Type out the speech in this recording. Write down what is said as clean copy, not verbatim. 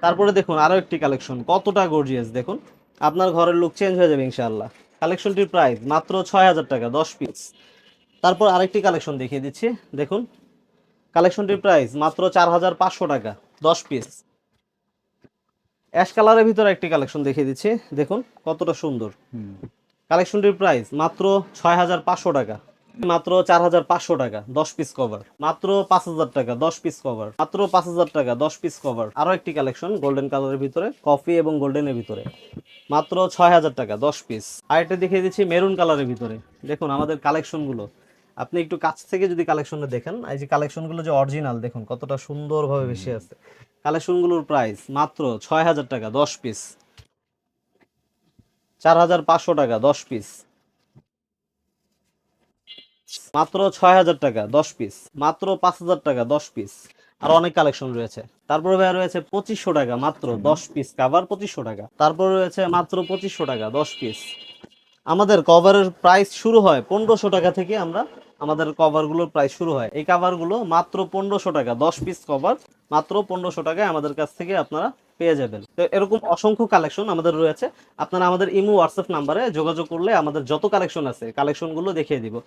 তারপরে দেখুন আরো একটি কালেকশন, কতটা গর্জিয়াস দেখুন, আপনার ঘরের লুক চেঞ্জ হয়ে যাবে ইনশাআল্লাহ। কালেকশনটির প্রাইস মাত্র ৬,০০০ টাকা 10 পিস। তারপর আরেকটি কালেকশন দেখিয়ে দিচ্ছি, দেখুন কালেকশনটির প্রাইস মাত্র ৪,৫০০ টাকা 10 পিস। অ্যাশ কালারের ভিতরে একটি কালেকশন দেখিয়ে দিচ্ছি, দেখুন কতটা সুন্দর। কালেকশনটির প্রাইস মাত্র ৬,৫০০ টাকা, মাত্র ৪,৫০০ টাকা 10 পিস কভার, মাত্র ৫,০০০ টাকা 10 পিস কভার, মাত্র ৫,০০০ টাকা 10 পিস কভার। আরো একটি কালেকশন গোল্ডেন কালারের ভিতরে, কফি এবং গোল্ডেনের ভিতরে, মাত্র ৬,০০০ টাকা 10 পিস। আরেকটা দেখিয়ে দিচ্ছি মেরুন কালারের ভিতরে, দেখুন আমাদের কালেকশনগুলো আপনি একটু কাছ থেকে যদি কালেকশনে দেখেন, এই যে কালেকশনগুলো যে অরিজিনাল, দেখুন কতটা সুন্দরভাবে বেশি আছে। কালেকশনগুলোর প্রাইস মাত্র ৬,০০০ টাকা 10 পিস, ৪,৫০০ টাকা 10 পিস, মাত্র ৬,০০০ টাকা 10 পিস, মাত্র ৫,০০০ টাকা 10 পিস। আর অনেক কালেকশন রয়েছে। তারপরে ভাইয়া রয়েছে ২৫০০ টাকা মাত্র 10 পিস কাভার, ২৫০০ টাকা। তারপরে রয়েছে মাত্র ২৫০০ টাকা 10 পিস। আমাদের কভারের প্রাইস শুরু হয় ১৫০০ টাকা থেকে, আমাদের কভারগুলোর প্রাইস শুরু হয়। এই কভারগুলো মাত্র ১৫০০ টাকা 10 পিস কভার, মাত্র ১৫০০ টাকায় আমাদের কাছ থেকে আপনারা পেয়ে যাবেন। তো এরকম অসংখ্য কালেকশন আমাদের রয়েছে। আপনারা আমাদের ইমো হোয়াটসঅ্যাপ নাম্বারে যোগাযোগ করলে আমাদের যত কালেকশন আছে কালেকশনগুলো দেখিয়ে দিব।